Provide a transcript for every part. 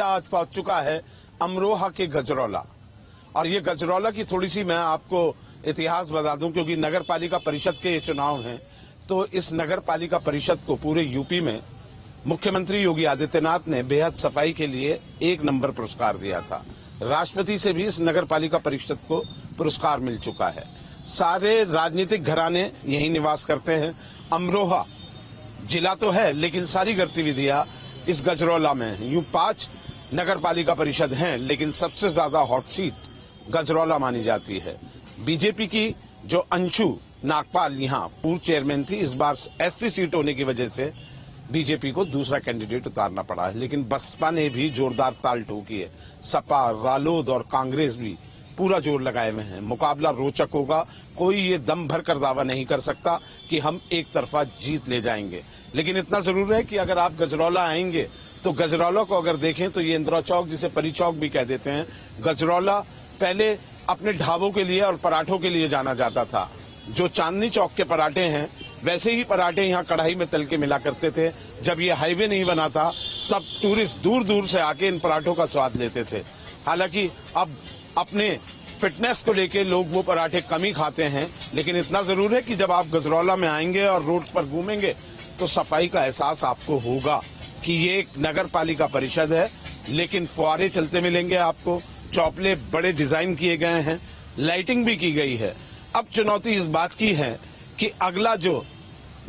आज पहुंच चुका है अमरोहा के गजरौला। और ये गजरौला की थोड़ी सी मैं आपको इतिहास बता दूं, क्योंकि नगर पालिका परिषद के ये चुनाव हैं। तो इस नगर पालिका परिषद को पूरे यूपी में मुख्यमंत्री योगी आदित्यनाथ ने बेहद सफाई के लिए 1 नंबर पुरस्कार दिया था। राष्ट्रपति से भी इस नगर पालिका परिषद को पुरस्कार मिल चुका है। सारे राजनीतिक घराने यहीं निवास करते हैं। अमरोहा जिला तो है, लेकिन सारी गतिविधियां इस गजरौला में है। यूं 5 नगर पालिका परिषद हैं, लेकिन सबसे ज्यादा हॉट सीट गजरौला मानी जाती है। बीजेपी की जो अंशु नागपाल यहाँ पूर्व चेयरमैन थी, इस बार एससी सीट होने की वजह से बीजेपी को दूसरा कैंडिडेट उतारना पड़ा है। लेकिन बसपा ने भी जोरदार ताल ठोकी है। सपा, रालोद और कांग्रेस भी पूरा जोर लगाए हुए हैं। मुकाबला रोचक होगा। कोई ये दम भर कर दावा नहीं कर सकता कि हम एक तरफा जीत ले जाएंगे। लेकिन इतना जरूर है कि अगर आप गजरौला आएंगे तो गजरौला को अगर देखें तो ये इंदिरा चौक, जिसे परी चौक भी कह देते हैं, गजरौला पहले अपने ढाबों के लिए और पराठों के लिए जाना जाता था। जो चांदनी चौक के पराठे हैं, वैसे ही पराठे यहाँ कढ़ाई में तल के मिला करते थे। जब ये हाईवे नहीं बना था तब टूरिस्ट दूर दूर से आके इन पराठों का स्वाद लेते थे। हालांकि अब अपने फिटनेस को लेके लोग वो पराठे कम ही खाते हैं। लेकिन इतना जरूर है कि जब आप गजरौला में आएंगे और रोड पर घूमेंगे तो सफाई का एहसास आपको होगा कि ये एक नगर पालिका परिषद है। लेकिन फुआरे चलते मिलेंगे आपको, चौपले बड़े डिजाइन किए गए हैं, लाइटिंग भी की गई है। अब चुनौती इस बात की है कि अगला जो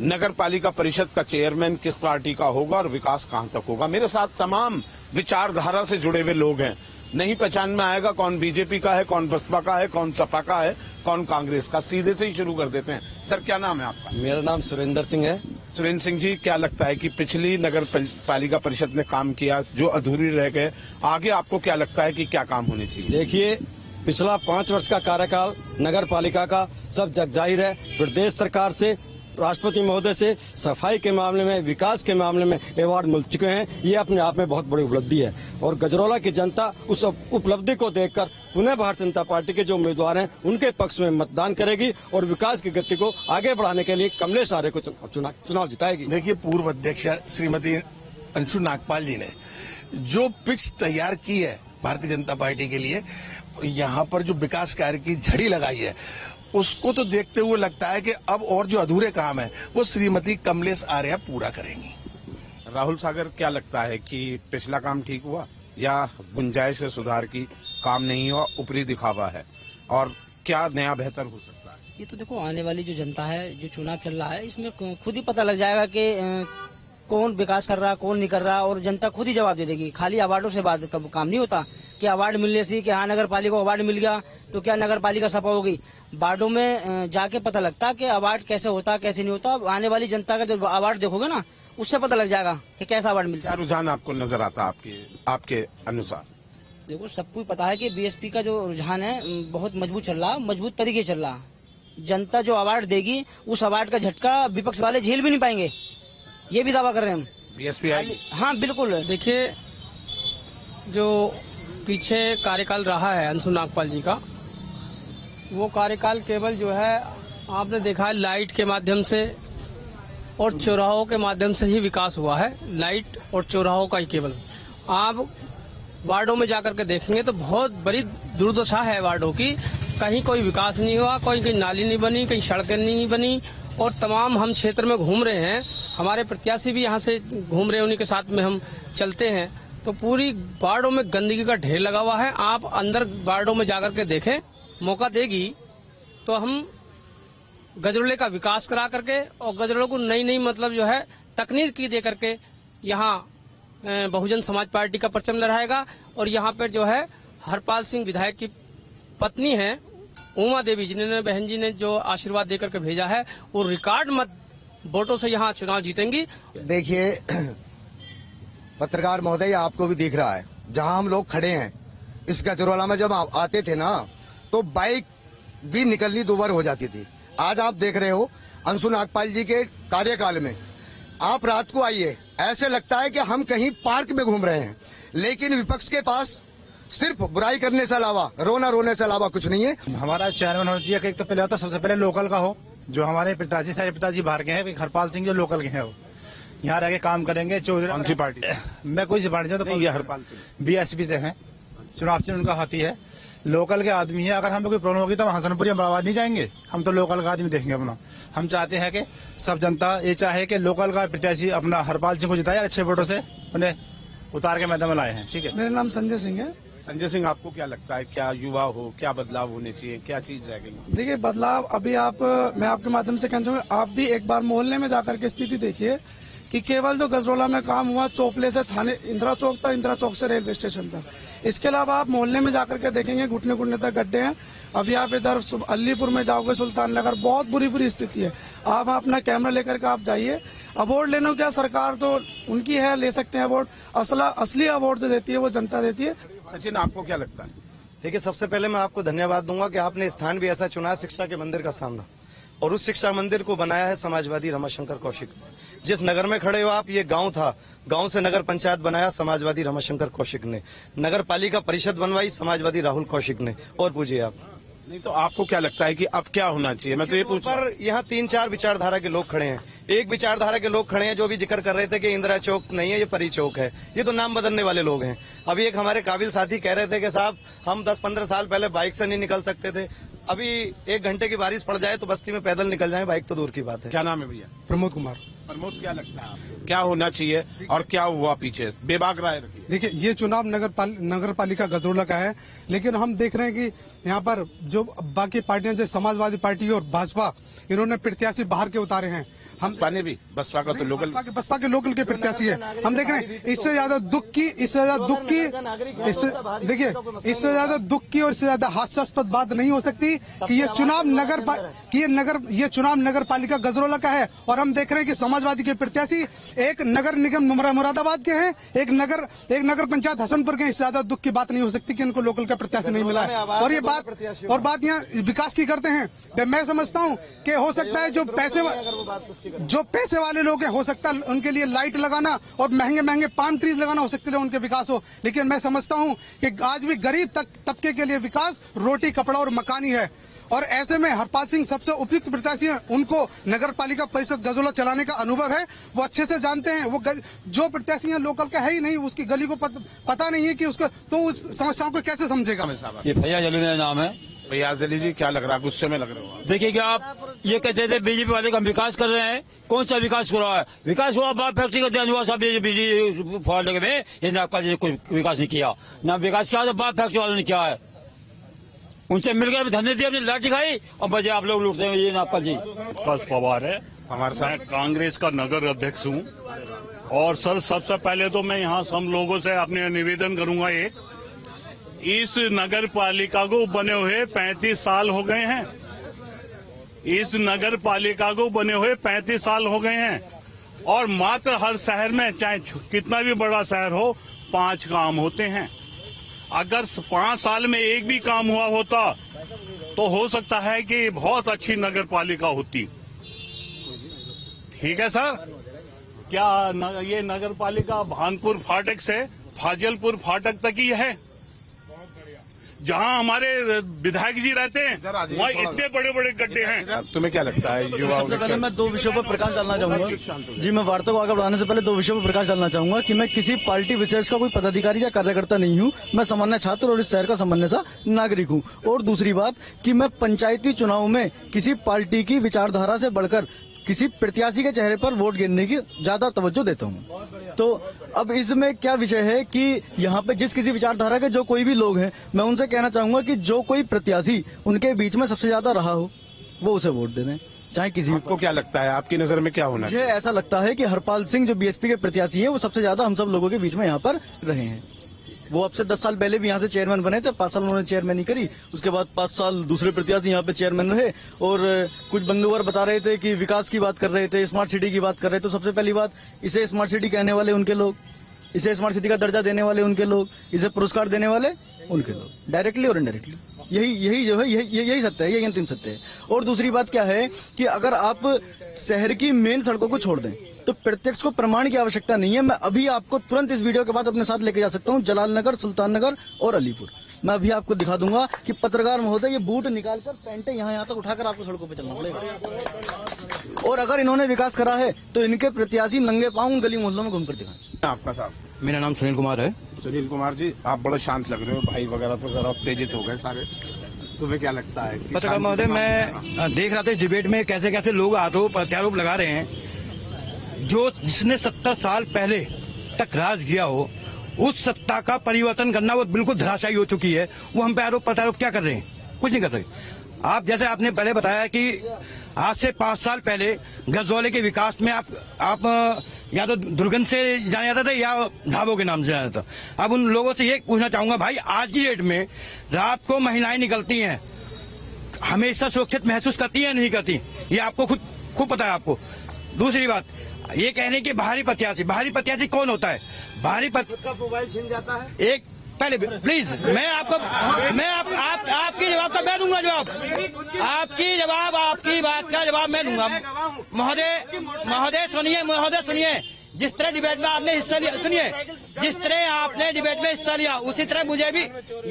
नगर पालिका परिषद का चेयरमैन किस पार्टी का होगा और विकास कहां तक होगा। मेरे साथ तमाम विचारधारा से जुड़े हुए लोग हैं। नहीं पहचान में आएगा कौन बीजेपी का है, कौन बसपा का है, कौन सपा का है, कौन कांग्रेस का। सीधे से ही शुरू कर देते हैं। सर, क्या नाम है आपका? मेरा नाम सुरेंद्र सिंह है। सुरेंद्र सिंह जी, क्या लगता है कि पिछली नगर पालिका परिषद ने काम किया जो अधूरी रह गए, आगे आपको क्या लगता है कि क्या काम होने चाहिए? देखिए, पिछला 5 वर्ष का कार्यकाल नगर पालिका का सब जग जाहिर है। प्रदेश सरकार से, राष्ट्रपति महोदय से सफाई के मामले में, विकास के मामले में अवार्ड मिल चुके हैं। ये अपने आप में बहुत बड़ी उपलब्धि है और गजरौला की जनता उस उपलब्धि को देखकर पुनः भारतीय जनता पार्टी के जो उम्मीदवार हैं उनके पक्ष में मतदान करेगी और विकास की गति को आगे बढ़ाने के लिए कमलेश आर्य को चुनाव जिताएगी। देखिए, पूर्व अध्यक्ष श्रीमती अंशु नागपाल जी ने जो पिच तैयार की है भारतीय जनता पार्टी के लिए, यहाँ पर जो विकास कार्य की झड़ी लगाई है, उसको तो देखते हुए लगता है कि अब और जो अधूरे काम है वो श्रीमती कमलेश आर्य पूरा करेंगी। राहुल सागर, क्या लगता है कि पिछला काम ठीक हुआ या गुंजाइश से सुधार की काम नहीं हुआ, ऊपरी दिखावा है, और क्या नया बेहतर हो सकता है? ये तो देखो, आने वाली जो जनता है, जो चुनाव चल रहा है, इसमें खुद ही पता लग जाएगा कि कौन विकास कर रहा, कौन नहीं कर रहा, और जनता खुद ही जवाब दे देगी। खाली अवार्डों से बात काम नहीं होता कि अवार्ड मिलने से कि हाँ नगर पालिका को अवार्ड मिल गया तो क्या नगर पालिका सफल होगी। वार्डों में जाके पता लगता कि अवार्ड कैसे होता, कैसे नहीं होता। आने वाली जनता का जो अवार्ड देखोगे ना, उससे पता लग जाएगा कि कैसा अवार्ड मिलता है। रुझान आपको नजर आता आपके अनुसार? देखो, सबको पता है कि बीएसपी का जो रुझान है बहुत मजबूत चल रहा, मजबूत तरीके चल रहा। जनता जो अवार्ड देगी, उस अवार्ड का झटका विपक्ष वाले झेल भी नहीं पाएंगे, ये भी दावा कर रहे हैं हम। बीएसपी हाँ बिल्कुल। देखिए, जो पीछे कार्यकाल रहा है अंशु नागपाल जी का, वो कार्यकाल केवल जो है आपने देखा है लाइट के माध्यम से और चौराहों के माध्यम से ही विकास हुआ है। लाइट और चौराहों का ही केवल। आप वार्डों में जाकर के देखेंगे तो बहुत बड़ी दुर्दशा है वार्डों की। कहीं कोई विकास नहीं हुआ, कहीं नाली नहीं बनी, कहीं सड़कें नहीं बनी। और तमाम हम क्षेत्र में घूम रहे हैं, हमारे प्रत्याशी भी यहाँ से घूम रहे हैं, उन्हीं के साथ में हम चलते हैं, तो पूरी वार्डों में गंदगी का ढेर लगा हुआ है। आप अंदर वार्डों में जाकर के देखें, मौका देगी तो हम गजरौले का विकास करा करके और गजरौले को नई नई मतलब जो है तकनीक की दे करके यहाँ बहुजन समाज पार्टी का परचम लहराएगा। और यहाँ पर जो है हरपाल सिंह विधायक की पत्नी है उमा देवी, जिन्होंने बहन जी ने जो आशीर्वाद देकर के भेजा है, वो रिकॉर्ड मत वोटों से यहाँ चुनाव जीतेंगी। देखिए पत्रकार महोदय, आपको भी दिख रहा है, जहां हम लोग खड़े हैं इस गजरौला में जब आते थे ना तो बाइक भी निकलनी दूभर हो जाती थी। आज आप देख रहे हो अंशु नागपाल जी के कार्यकाल में, आप रात को आइए, ऐसे लगता है कि हम कहीं पार्क में घूम रहे हैं। लेकिन विपक्ष के पास सिर्फ बुराई करने से अलावा, रोने से अलावा कुछ नहीं है। हमारा चेयरमैन होना चाहिए कि एक तो पहले होता, सबसे पहले लोकल का हो, जो हमारे पिताजी, सारे पिताजी बाहर के हैं, हरपाल सिंह जो लोकल के हैं वो, यहाँ रह के काम करेंगे। कौन सी पार्टी? मैं कोई सी पार्टी से तो ये हरपाल सिंह बीएसपी से हैं। चुनाव चिन्ह उनका हाथी है। लोकल के आदमी है। अगर हमें कोई प्रॉब्लम होगी तो हम हसनपुरी अमराबाद नहीं जाएंगे। हम तो लोकल का आदमी देखेंगे अपना। हम चाहते हैं कि सब जनता ये चाहे कि लोकल का प्रत्याशी अपना हरपाल सिंह को जिताए, अच्छे वोटों से उन्हें उतार के मैदान में लाए हैं। ठीक है। मेरा नाम संजय सिंह है। संजय सिंह, आपको क्या लगता है, क्या युवा हो, क्या बदलाव होने चाहिए, क्या चीज रह गई? देखिए बदलाव अभी मैं आपके माध्यम से कहना चाहूंगा, आप भी एक बार मोहल्ले में जाकर के स्थिति देखिए कि केवल जो गजरोला में काम हुआ चोपले से थाने इंदिरा चौक तक, इंदिरा चौक से रेलवे स्टेशन तक। इसके अलावा आप मोहल्ले में जाकर के देखेंगे घुटने घुटने तक गड्ढे हैं। अभी आप इधर अलीपुर में जाओगे, सुल्तान नगर, बहुत बुरी स्थिति है। आप अपना कैमरा लेकर के आप जाइए। अवार्ड लेना क्या, सरकार तो उनकी है, ले सकते हैं अवार्ड। असली अवार्ड जो देती है वो जनता देती है। सचिन, आपको क्या लगता है? देखिए, सबसे पहले मैं आपको धन्यवाद दूंगा कि आपने स्थान भी ऐसा चुना है, शिक्षा के मंदिर का सामना, और उस शिक्षा मंदिर को बनाया है समाजवादी रमाशंकर कौशिक। जिस नगर में खड़े हो आप, ये गांव था, गांव से नगर पंचायत बनाया समाजवादी रमाशंकर कौशिक ने, नगर पालिका परिषद बनवाई समाजवादी राहुल कौशिक ने। और पूछिए आप। नहीं तो आपको क्या लगता है कि अब क्या होना चाहिए? मैं तो ये पूछ पर यहाँ 3-4 विचारधारा के लोग खड़े हैं। एक विचारधारा के लोग खड़े हैं जो भी जिक्र कर रहे थे कि इंदिरा चौक नहीं है, ये परी चौक है। ये तो नाम बदलने वाले लोग हैं। अभी एक हमारे काबिल साथी कह रहे थे कि साहब हम 10-15 साल पहले बाइक से नहीं निकल सकते थे, अभी 1 घंटे की बारिश पड़ जाए तो बस्ती में पैदल निकल जाए, बाइक तो दूर की बात है। क्या नाम है भैया? प्रमोद कुमार। प्रमोद, क्या लगता है क्या होना चाहिए और क्या हुआ पीछे? बेबाक राय रखिए। देखिए, ये चुनाव नगर पालिका गजरोला का है, लेकिन हम देख रहे हैं कि यहाँ पर जो बाकी पार्टियां जैसे समाजवादी पार्टी और भाजपा, इन्होंने प्रत्याशी बाहर के उतारे हैं। हम बसपा ने भी, बसपा का तो लोकल, बसपा के लोकल के प्रत्याशी है। हम देख रहे हैं इससे ज्यादा दुख की और इससे ज्यादा हास्यास्पद बात नहीं हो सकती कि ये चुनाव नगर पालिका गजरोला का है। और हम देख रहे हैं कि समाजवादी के प्रत्याशी एक नगर निगम मुरादाबाद के हैं, एक नगर पंचायत हसनपुर के। इससे ज्यादा दुख की बात नहीं हो सकती कि इनको लोकल का प्रत्याशी नहीं मिला है। और ये बात यहाँ विकास की करते हैं। मैं समझता हूँ कि हो सकता है जो पैसे वाले लोग हैं, हो सकता है उनके लिए लाइट लगाना और महंगे पाम ट्रीज लगाना हो सकते हैं उनके विकास हो, लेकिन मैं समझता हूं कि आज भी गरीब तबके के लिए विकास रोटी, कपड़ा और मकानी है। और ऐसे में हरपाल सिंह सबसे उपयुक्त प्रत्याशी हैं। उनको नगर पालिका परिषद गजरोला चलाने का अनुभव है, वो अच्छे से जानते हैं। वो जो प्रत्याशी है लोकल का है ही नहीं, उसकी गली को पता नहीं है कि उसको, तो उस समस्याओं को कैसे समझेगा? ये फैयाज अली मेरा नाम है। फैयाज अली जी, क्या लग रहा है, गुस्से में लग रहे हो? देखिए, क्या आप ये कहते थे बीजेपी वाले का विकास कर रहे हैं? कौन सा विकास हो रहा है? विकास हुआ बाप फैक्ट्री का ध्यान हुआ, सब बिजली फॉल्ट लगे हुए, ये नागपाल जी ने कोई विकास नहीं किया। ना विकास किया तो बाप फैक्ट्री वालों ने किया है। उनसे मिलकर धंधे दिए, अपनी लाठी खाई और बजे आप लोग लूटते हैं। ये नागपाल जी विकास पवार है हमारे साथ, कांग्रेस का नगर अध्यक्ष हूँ। और सर, सबसे पहले तो मैं यहाँ सब लोगों से अपने निवेदन करूंगा, इस नगर पालिका को बने हुए 35 साल हो गए हैं। इस नगर पालिका को बने हुए 35 साल हो गए हैं, और मात्र हर शहर में, चाहे कितना भी बड़ा शहर हो, 5 काम होते हैं। अगर 5 साल में एक भी काम हुआ होता तो हो सकता है कि बहुत अच्छी नगर पालिका होती। ठीक है सर, क्या ये नगर पालिका भानपुर फाटक से फाजिलपुर फाटक तक ही है? जहाँ हमारे विधायक जी रहते हैं वहाँ इतने बड़े बड़े गड्ढे हैं। तुम्हें क्या लगता है? सबसे पहले मैं 2 विषयों पर प्रकाश डालना चाहूंगा। जी, मैं वार्ता को आगे बढ़ाने से पहले 2 विषयों पर प्रकाश डालना चाहूंगा कि मैं किसी पार्टी विशेष का कोई पदाधिकारी या कार्यकर्ता नहीं हूँ। मैं सामान्य छात्र और इस शहर का सामान्य सा नागरिक हूँ। और दूसरी बात कि मैं पंचायती चुनाव में किसी पार्टी की विचारधारा से बढ़कर किसी प्रत्याशी के चेहरे पर वोट गिनने की ज्यादा तवज्जो देता हूँ। तो अब इसमें क्या विषय है कि यहाँ पे जिस किसी विचारधारा के जो कोई भी लोग हैं, मैं उनसे कहना चाहूंगा कि जो कोई प्रत्याशी उनके बीच में सबसे ज्यादा रहा हो वो उसे वोट दे दें, चाहे किसी। आपको क्या लगता है, आपकी नजर में क्या होना है? मुझे ऐसा लगता है कि हरपाल सिंह जो बीएसपी के प्रत्याशी हैं, वो सबसे ज्यादा हम सब लोगों के बीच में यहाँ पर रहे हैं। वो अब से 10 साल पहले भी यहाँ से चेयरमैन बने थे, 5 साल उन्होंने चेयरमैन करी, उसके बाद 5 साल दूसरे प्रत्याशी यहाँ पे चेयरमैन रहे। और कुछ बंधुवर बता रहे थे कि विकास की बात कर रहे थे, स्मार्ट सिटी की बात कर रहे थे। तो सबसे पहली बात, इसे स्मार्ट सिटी कहने वाले उनके लोग, इसे स्मार्ट सिटी का दर्जा देने वाले उनके लोग, इसे पुरस्कार देने वाले उनके लोग, डायरेक्टली और इनडायरेक्टली। यही जो है यही सत्य है, यही अंतिम सत्य है। और दूसरी बात क्या है कि अगर आप शहर की मेन सड़कों को छोड़ दें तो प्रत्यक्ष को प्रमाण की आवश्यकता नहीं है। मैं अभी आपको तुरंत इस वीडियो के बाद अपने साथ लेके जा सकता हूँ जलाल नगर, सुल्तान नगर और अलीपुर। मैं अभी आपको दिखा दूंगा कि पत्रकार महोदय ये बूट निकालकर पैंटे यहाँ तक उठाकर आपको सड़कों पर चलना पड़ेगा। और अगर इन्होंने विकास करा है तो इनके प्रत्याशी नंगे पाँव गली मोहल्लों में घूमकर दिखाएं। आपका साहब? मेरा नाम सुनील कुमार है। सुनील कुमार जी, आप बड़े शांत लग रहे हो, भाई वगैरह तो जरा उत्तेजित हो गए सारे, तुम्हें क्या लगता है? पत्रकार महोदय, मैं देख रहा था इस डिबेट में कैसे कैसे लोग आरोप प्रत्यारोप लगा रहे हैं। जो जिसने 70 साल पहले तक राज किया हो, उस सत्ता का परिवर्तन करना वो बिल्कुल धराशायी हो चुकी है। वो हम पे आरोप प्रत्यारोप क्या कर रहे हैं? कुछ नहीं कर सकते। आप जैसे आपने पहले बताया कि आज से 5 साल पहले गजरौले के विकास में आप या तो दुर्गंध से जाना जाता था या ढाबों के नाम से जाना था। अब उन लोगों से ये पूछना चाहूंगा, भाई आज की डेट में रात को महिलाएं निकलती हैं, हमेशा सुरक्षित महसूस करती है नहीं करती? ये आपको खुद पता है आपको। दूसरी बात, ये कहने की बाहरी प्रत्याशी कौन होता है? बाहरी मोबाइल छीन जाता है। एक पहले प्लीज मैं आपकी जवाब का मैं दूंगा जवाब, आपकी बात का जवाब मैं दूंगा। महोदय सुनिए, जिस तरह डिबेट में आपने हिस्सा लिया, जिस तरह आपने डिबेट में हिस्सा लिया उसी तरह मुझे भी,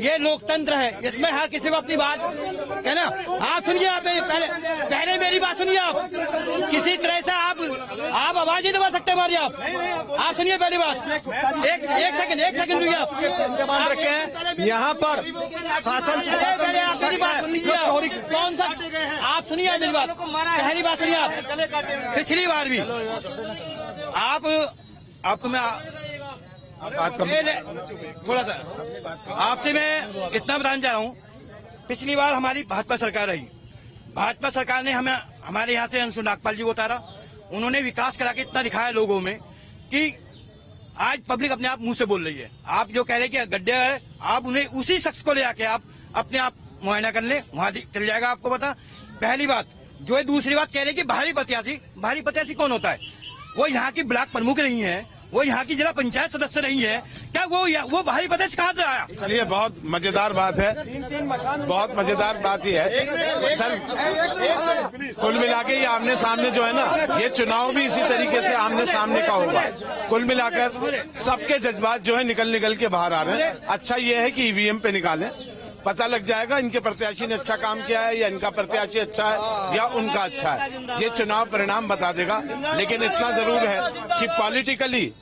ये लोकतंत्र है, इसमें हर किसी को अपनी बात है ना। आप सुनिए, आप पहले मेरी बात सुनिए। आप किसी तरह से आप आवाज नहीं दबा सकते हमारी। आप सुनिए पहली बात। एक सेकंड रुकिए। आप रखे हैं यहाँ पर शासन मेरी बात सुन लीजिए। कौन सा? आप सुनिए मेरी बात, पहली बात सुनिए। आप पिछली बार भी आपको मैं थोड़ा सा आपसे मैं इतना बताना चाह रहा हूँ। पिछली बार हमारी भाजपा सरकार रही, भाजपा सरकार ने हमें हमारे यहाँ से अंशु नागपाल जी को उतारा। उन्होंने विकास करा के इतना दिखाया लोगों में कि आज पब्लिक अपने आप मुंह से बोल रही है। आप जो कह रहे हैं कि गड्ढे है, आप उन्हें उसी शख्स को ले आके आप अपने आप मुआयना कर ले, वहां चल जाएगा आपको पता। पहली बात जो है। दूसरी बात कह रहे हैं कि बाहरी प्रत्याशी कौन होता है? वो यहाँ की ब्लॉक प्रमुख रही है, वो यहाँ की जिला पंचायत सदस्य रही है, क्या वो बाहरी प्रदेश कहाँ से आया? चलिए, बहुत मजेदार बात है, बहुत मजेदार बात ही है सर। कुल मिला के ये आमने सामने जो है ना, ये चुनाव भी इसी तरीके से आमने सामने का होगा। कुल मिलाकर सबके जज्बात जो है निकल के बाहर आ रहे हैं। अच्छा ये है कि ईवीएम पे निकालें, पता लग जाएगा इनके प्रत्याशी ने अच्छा काम किया है या इनका प्रत्याशी अच्छा है या उनका अच्छा है। ये चुनाव परिणाम बता देगा। लेकिन इतना जरूर है कि पॉलिटिकली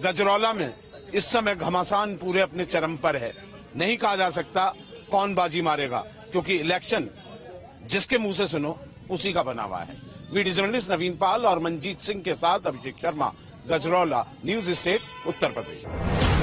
गजरौला में इस समय घमासान पूरे अपने चरम पर है। नहीं कहा जा सकता कौन बाजी मारेगा, क्योंकि इलेक्शन जिसके मुंह से सुनो उसी का बना हुआ है। वीडियो जर्नलिस्ट नवीन पाल और मंजीत सिंह के साथ अभिषेक शर्मा, गजरौला, न्यूज स्टेट, उत्तर प्रदेश।